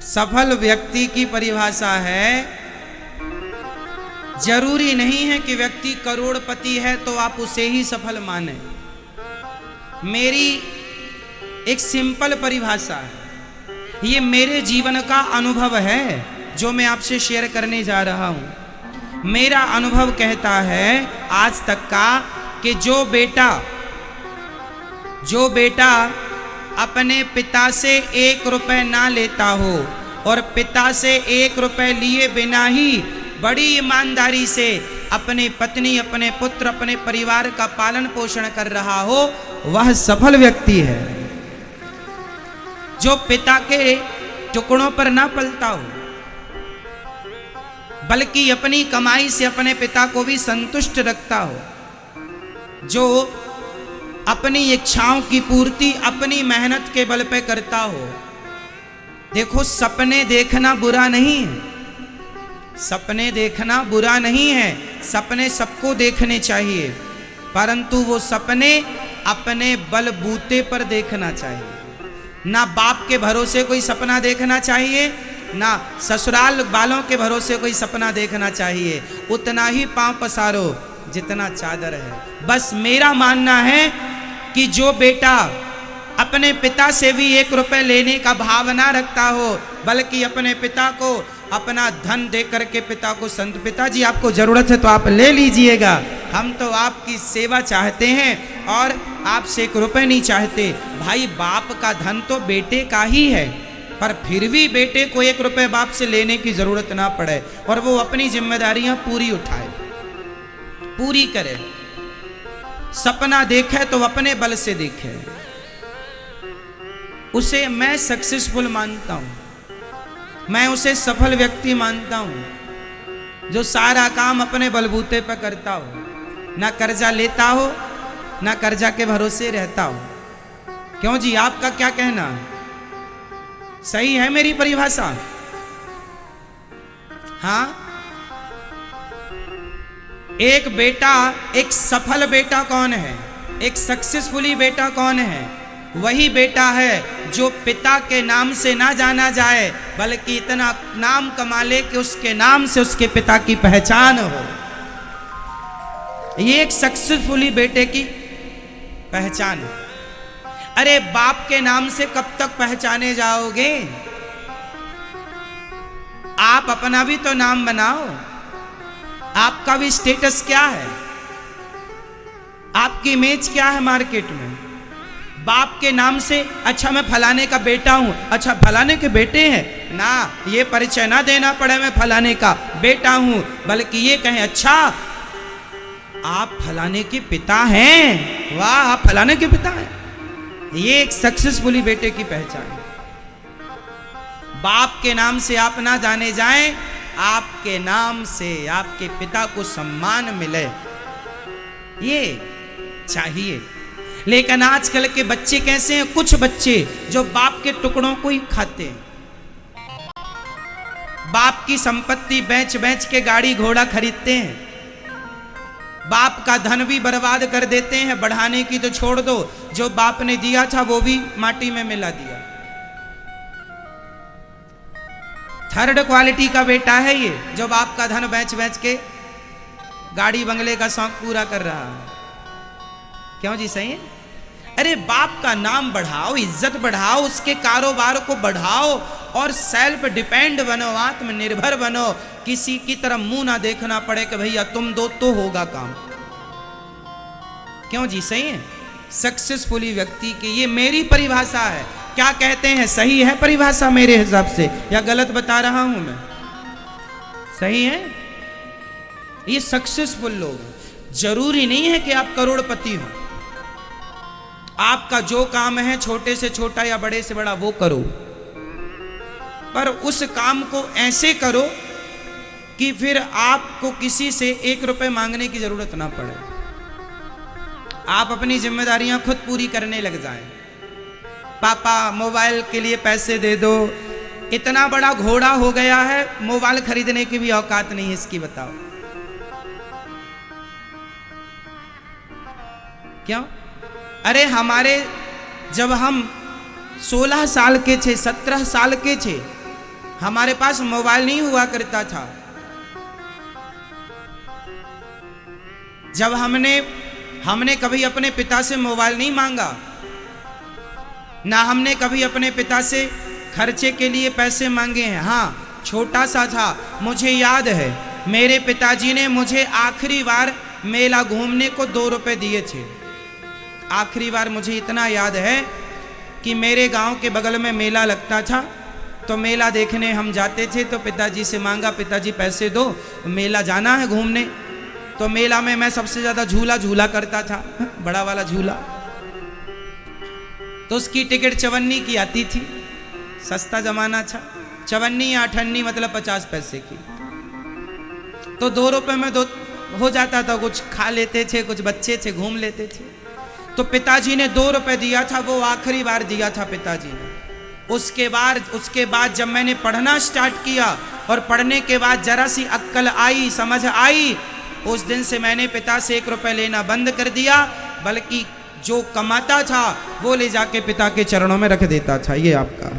सफल व्यक्ति की परिभाषा है, जरूरी नहीं है कि व्यक्ति करोड़पति है तो आप उसे ही सफल माने। मेरी एक सिंपल परिभाषा है, ये मेरे जीवन का अनुभव है जो मैं आपसे शेयर करने जा रहा हूं। मेरा अनुभव कहता है आज तक का कि जो बेटा अपने पिता से 1 रुपए ना लेता हो और पिता से 1 रुपए लिए बिना ही बड़ी ईमानदारी से अपनी पत्नी, अपने पुत्र, अपने परिवार का पालन पोषण कर रहा हो, वह सफल व्यक्ति है। जो पिता के टुकड़ों पर ना पलता हो, बल्कि अपनी कमाई से अपने पिता को भी संतुष्ट रखता हो, जो अपनी इच्छाओं की पूर्ति अपनी मेहनत के बल पे करता हो। देखो, सपने देखना बुरा नहीं है, सपने देखना बुरा नहीं है, सपने सबको देखने चाहिए, परंतु वो सपने अपने बलबूते पर देखना चाहिए। ना बाप के भरोसे कोई सपना देखना चाहिए, ना ससुराल वालों के भरोसे कोई सपना देखना चाहिए। उतना ही पांव पसारो जितना चादर है। बस मेरा मानना है कि जो बेटा अपने पिता से भी 1 रुपए लेने का भावना रखता हो, बल्कि अपने पिता को अपना धन दे करके पिता को पिताजी आपको जरूरत है तो आप ले लीजिएगा, हम तो आपकी सेवा चाहते हैं और आपसे 1 रुपए नहीं चाहते। भाई, बाप का धन तो बेटे का ही है, पर फिर भी बेटे को 1 रुपए बाप से लेने की जरूरत ना पड़े और वो अपनी जिम्मेदारियां पूरी उठाए, पूरी करे। सपना देखे तो अपने बल से देखे, उसे मैं सक्सेसफुल मानता हूं, मैं उसे सफल व्यक्ति मानता हूं जो सारा काम अपने बलबूते पर करता हो, ना कर्जा लेता हो, ना कर्जा के भरोसे रहता हो। क्यों जी, आपका क्या कहना है? सही है मेरी परिभाषा? हाँ, एक बेटा, एक सफल बेटा कौन है, एक सक्सेसफुली बेटा कौन है? वही बेटा है जो पिता के नाम से ना जाना जाए, बल्कि इतना नाम कमा ले कि उसके नाम से उसके पिता की पहचान हो। ये एक सक्सेसफुली बेटे की पहचान है। अरे, बाप के नाम से कब तक पहचाने जाओगे? आप अपना भी तो नाम बनाओ, आपका भी स्टेटस क्या है, आपकी इमेज क्या है मार्केट में? बाप के नाम से अच्छा मैं फलाने का बेटा हूं, अच्छा फलाने के बेटे हैं ना, ये परिचय ना देना पड़े मैं फलाने का बेटा हूं, बल्कि ये कहें अच्छा आप फलाने के पिता हैं, वाह आप फलाने के पिता हैं। ये एक सक्सेसफुली बेटे की पहचान है। बाप के नाम से आप ना जाने जाएं, आपके नाम से आपके पिता को सम्मान मिले, ये चाहिए। लेकिन आजकल के बच्चे कैसे हैं? कुछ बच्चे जो बाप के टुकड़ों को ही खाते हैं, बाप की संपत्ति बेच बेच के गाड़ी घोड़ा खरीदते हैं, बाप का धन भी बर्बाद कर देते हैं। बढ़ाने की तो छोड़ दो, जो बाप ने दिया था वो भी माटी में मिला दिया। 3rd क्वालिटी का बेटा है ये, जो बाप का धन बेच बेच के गाड़ी बंगले का शौक पूरा कर रहा है। क्यों जी, सही है? अरे, बाप का नाम बढ़ाओ, इज्जत बढ़ाओ, उसके कारोबार को बढ़ाओ और सेल्फ डिपेंड बनो, आत्मनिर्भर बनो। किसी की तरफ मुंह ना देखना पड़े कि भैया तुम दो तो होगा काम। क्यों जी, सही है? सक्सेसफुली व्यक्ति की ये मेरी परिभाषा है। क्या कहते हैं, सही है परिभाषा मेरे हिसाब से या गलत बता रहा हूं मैं? सही है? ये सक्सेसफुल लोग हैं। जरूरी नहीं है कि आप करोड़पति हो, आपका जो काम है छोटे से छोटा या बड़े से बड़ा वो करो, पर उस काम को ऐसे करो कि फिर आपको किसी से 1 रुपए मांगने की जरूरत ना पड़े। आप अपनी जिम्मेदारियां खुद पूरी करने लग जाएं। पापा मोबाइल के लिए पैसे दे दो, इतना बड़ा घोड़ा हो गया है, मोबाइल खरीदने की भी औकात नहीं है इसकी, बताओ क्यों? अरे, हमारे जब हम 16 साल के थे, 17 साल के थे, हमारे पास मोबाइल नहीं हुआ करता था। जब हमने कभी अपने पिता से मोबाइल नहीं मांगा, ना हमने कभी अपने पिता से खर्चे के लिए पैसे मांगे हैं। हाँ, छोटा सा था, मुझे याद है मेरे पिताजी ने मुझे आखिरी बार मेला घूमने को 2 रुपए दिए थे। आखिरी बार मुझे इतना याद है कि मेरे गांव के बगल में मेला लगता था, तो मेला देखने हम जाते थे, तो पिताजी से मांगा, पिताजी पैसे दो, मेला जाना है घूमने। तो मेला में मैं सबसे ज़्यादा झूला करता था, बड़ा वाला झूला। तो उसकी टिकट 54 की आती थी, सस्ता जमाना था। 54 या 58 मतलब 50 पैसे की। तो 2 रुपए में हो जाता था, कुछ खा लेते थे, कुछ बच्चे थे घूम लेते थे। तो पिताजी ने 2 रुपए दिया था, वो आखिरी बार दिया था पिताजी ने। उसके बाद जब मैंने पढ़ना स्टार्ट किया और पढ़ने के बाद जरा सी अक्ल आई, समझ आई, उस दिन से मैंने पिता से 1 रुपए लेना बंद कर दिया, बल्कि जो कमाता था वो ले जाके पिता के चरणों में रख देता था। ये आपका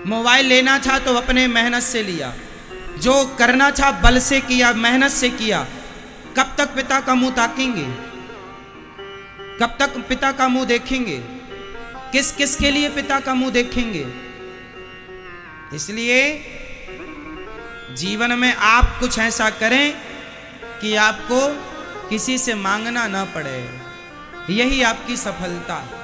मोबाइल लेना था तो अपने मेहनत से लिया, जो करना था बल से किया, मेहनत से किया। कब तक पिता का मुंह ताकेंगे? कब तक पिता का मुंह देखेंगे? किस किस के लिए पिता का मुंह देखेंगे? इसलिए जीवन में आप कुछ ऐसा करें कि आपको किसी से मांगना ना पड़े, यही आपकी सफलता है।